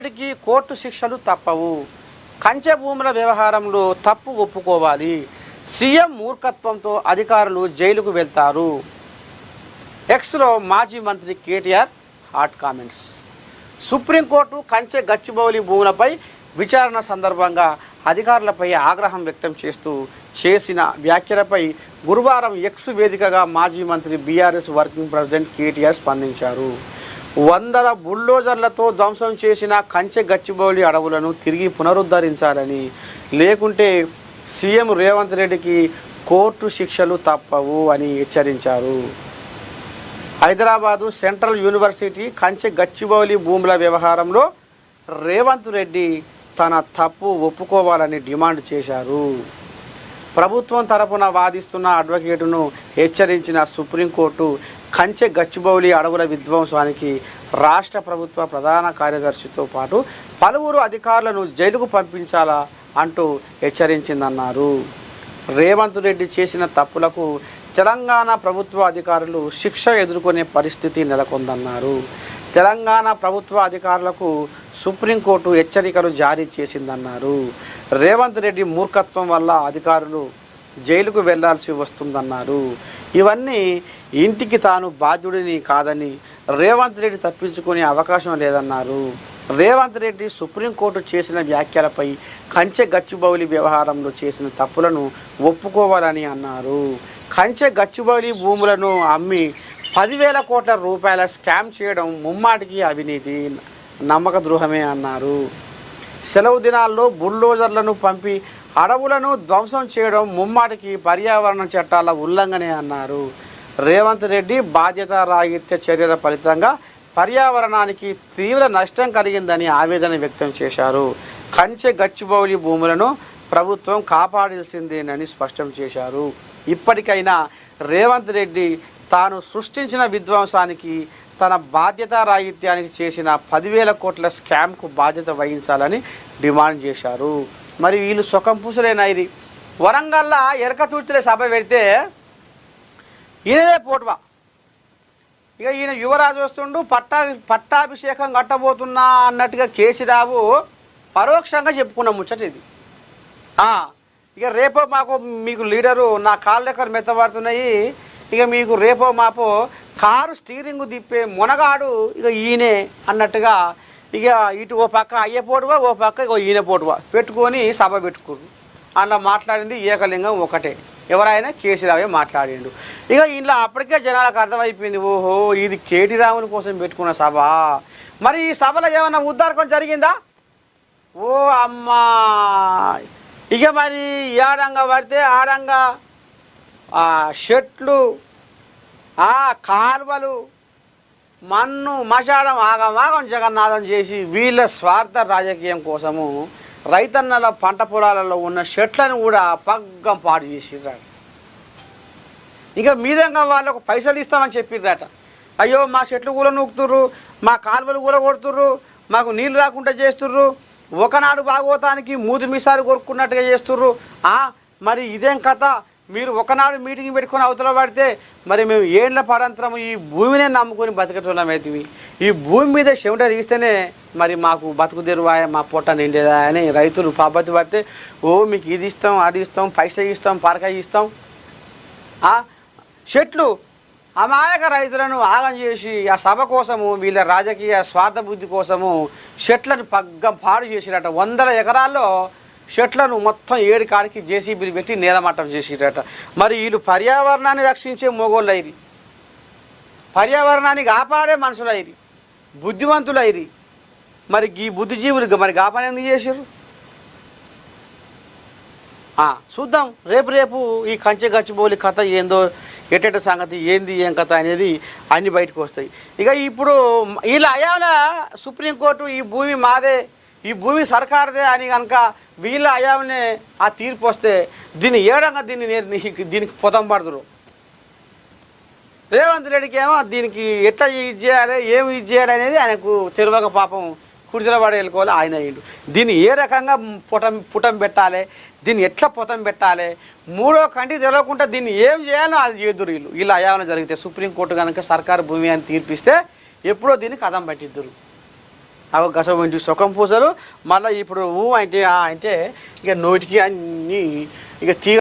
Court శిక్షలు తప్పవు. కంచె భూముల వ్యవహారంలో తప్పు ఒప్పుకోవాలి. సీఎం మూర్ఖత్వంతో అధికారులు జైలుకు వెళ్తారు. ఎక్స్లో మాజీ మంత్రి కేటీఆర్ హాట్ కామెంట్స్. సుప్రీంకోర్టు కంచె గచ్చిబౌలి భూములపై విచారణ సందర్భంగా అధికారులపై ఆగ్రహం వ్యక్తం చేస్తూ చేసిన వ్యాఖ్యలపై గురువారం ఎక్స్ వేదికగా మాజీ మంత్రి బీఆర్ఎస్ వర్కింగ్ ప్రెసిడెంట్ కేటీఆర్ స్పందించారు. వందల బుల్డోజర్లతో ధ్వంసం చేసిన కంచె గచ్చిబౌలి అడవులను తిరిగి పునరుద్ధరించాలని, లేకుంటే సీఎం రేవంత్ రెడ్డికి కోర్టు శిక్షలు తప్పవు అని హెచ్చరించారు. హైదరాబాదు సెంట్రల్ యూనివర్సిటీ కంచె గచ్చిబౌలి భూముల వ్యవహారంలో రేవంత్ రెడ్డి తన తప్పు ఒప్పుకోవాలని డిమాండ్ చేశారు. ప్రభుత్వం తరపున వాదిస్తున్న అడ్వకేటును హెచ్చరించిన సుప్రీంకోర్టు కంచె గచ్చిబౌలి అడవుల విధ్వంసానికి రాష్ట్ర ప్రభుత్వ ప్రధాన కార్యదర్శితో పాటు పలువురు అధికారులను జైలుకు పంపించాలా అంటూ హెచ్చరించిందన్నారు. రేవంత్ రెడ్డి చేసిన తప్పులకు తెలంగాణ ప్రభుత్వ అధికారులు శిక్ష ఎదుర్కొనే పరిస్థితి నెలకొందన్నారు. తెలంగాణ ప్రభుత్వ అధికారులకు సుప్రీంకోర్టు హెచ్చరికలు జారీ చేసిందన్నారు. రేవంత్ రెడ్డి మూర్ఖత్వం వల్ల అధికారులు జైలుకు వెళ్లాల్సి వస్తుందన్నారు. ఇవన్నీ ఇంటికి తాను బాధ్యుడిని కాదని రేవంత్ రెడ్డి తప్పించుకునే అవకాశం లేదన్నారు. రేవంత్ రెడ్డి సుప్రీంకోర్టు చేసిన వ్యాఖ్యలపై కంచె గచ్చిబౌలి వ్యవహారంలో చేసిన తప్పులను ఒప్పుకోవాలని అన్నారు. కంచె గచ్చిబౌలి భూములను అమ్మి 10,000 కోట్ల రూపాయల స్కామ్ చేయడం ముమ్మాటికి అవినీతి, నమ్మక ద్రోహమే అన్నారు. సెలవు దినాల్లో బుల్డోజర్లను పంపి అడవులను ధ్వంసం చేయడం ముమ్మాటికి పర్యావరణ చట్టాల ఉల్లంఘనే అన్నారు. రేవంత్ రెడ్డి బాధ్యత రాహిత్య చర్యల ఫలితంగా పర్యావరణానికి తీవ్ర నష్టం కలిగిందని ఆవేదన వ్యక్తం చేశారు. కంచె గచ్చిబౌలి భూములను ప్రభుత్వం కాపాడాల్సిందేనని స్పష్టం చేశారు. ఇప్పటికైనా రేవంత్ రెడ్డి తాను సృష్టించిన విధ్వంసానికి, తన బాధ్యత రాహిత్యానికి చేసిన 10,000 కోట్ల స్కామ్కు బాధ్యత వహించాలని డిమాండ్ చేశారు. మరి వీళ్ళు సుఖం పూసలేనాయి. వరంగల్లో ఎరకతుర్తిలో సభ పెడితే ఈయనదే పోటువా. ఇక ఈయన యువరాజు వస్తుండు, పట్టాభిషేకం కట్టబోతున్నా అన్నట్టుగా కేసీరావు పరోక్షంగా చెప్పుకున్న ముచ్చట ఇది. ఇక రేపో మాకు మీకు లీడరు నా కాళ్ళ లెక్కలు మెత్తబడుతున్నాయి, ఇక మీకు రేపో మాపో కారు స్టీరింగ్ తిప్పే మునగాడు ఇక ఈయనే అన్నట్టుగా ఇక ఇటు ఓ పక్క అయ్యే పోటువా, ఓ పక్క ఇక ఈయన పోటువా పెట్టుకొని సభ పెట్టుకురు. అందులో మాట్లాడింది ఏకలింగం ఒకటే, ఎవరైనా కేసీరావే మాట్లాడిండు. ఇక ఇంట్లో అప్పటికే జనాలకు అర్థమైపోయింది, ఓహో ఇది కేటీ రాముని కోసం పెట్టుకున్న సభ. మరి ఈ సభలో ఏమన్నా ఉద్దారకం జరిగిందా? ఓ అమ్మా, ఇక మరి ఏడంగా పడితే ఆడంగా చెట్లు, కాలువలు, మన్ను మశాడం ఆగమాగం జగన్నాథం చేసి వీళ్ళ స్వార్థ రాజకీయం కోసము రైతన్నల పంట పొలాలలో ఉన్న చెట్లను కూడా పగ్గం పాడు చేసిర్రట. ఇంకా మీదంగా వాళ్ళకు పైసలు ఇస్తామని చెప్పిర్రట. అయ్యో మా చెట్లు కూడా నూకుతుర్రు, మా కాలువలు కూడా కొడుతుర్రు, మాకు నీళ్ళు రాకుండా చేస్తుర్రు, ఒకనాడు భాగవతానికి మూతి మీసాలు కొరుక్కున్నట్టుగా చేస్తుర్రు. మరి ఇదేం కథ? మీరు ఒకనాడు మీటింగ్ పెట్టుకొని అవతల పడితే మరి మేము ఏళ్ళ పడంతరం ఈ భూమినే నమ్ముకొని బతికేటోళ్ళమైతివి. ఈ భూమి మీద చెమట తీస్తేనే మరి మాకు బతుకు తెరువాయ, మా పొట్ట నిండేదా అని రైతులు పద్ధతి పడితే ఓ మీకు ఇది ఇస్తాం, అది ఇస్తాం, పైసా ఇస్తాం, పరకాయ ఇస్తాం. చెట్లు అమాయక రైతులను ఆగం చేసి ఆ సభ కోసము వీళ్ళ రాజకీయ స్వార్థ బుద్ధి కోసము చెట్లను పగ్గం పాడు చేసిరట. 100 ఎకరాల్లో చెట్లను మొత్తం 7 కాడికి జేసీబీలు పెట్టి నేలమట్టం చేసిరట. మరి వీళ్ళు పర్యావరణాన్ని రక్షించే మొగోళ్ళు అయిరి, పర్యావరణాన్ని కాపాడే మనుషులు అయిరి, బుద్ధివంతులు అయిరి. మరి ఈ బుద్ధిజీవులు మరి కాపాడు ఎందుకు చేసారు? చూద్దాం రేపు ఈ కంచె గచ్చిబౌలి కథ ఏందో, ఎట్టెట సంగతి ఏంది, ఏం కథ అనేది అన్నీ బయటకు వస్తాయి. ఇక ఇప్పుడు వీళ్ళ అయాల సుప్రీంకోర్టు ఈ భూమి మాదే, ఈ భూమి సర్కారుదే అని కనుక వీళ్ళ అయావనే ఆ తీర్పు వస్తే ఏడంగా దీనికి పొతం పడుతురు. రేవంత్ రెడ్డికి ఏమో దీనికి ఎట్లా ఇది చేయాలి, ఏమి ఇది చేయాలి అనేది ఆయనకు తెలియక పాపం కుడితల పడి వెళ్ళుకోవాలి. ఆయన అయ్యిండు. దీన్ని ఏ రకంగా పుటం పెట్టాలి, దీన్ని ఎట్లా పొతం పెట్టాలి, మూడో కంటికి తెలియకుండా దీన్ని ఏం చేయాలో అది చేదురు. వీళ్ళు అయావన జరిగితే సుప్రీంకోర్టు కనుక సర్కారు భూమి అని తీర్పిస్తే ఎప్పుడో దీన్ని కథం పట్టిద్దురు. అవి గసవంటి సుఖం పూసలు మళ్ళీ ఇప్పుడు ఊ అంటే అంటే ఇక నోటికి అన్నీ ఇక తీగ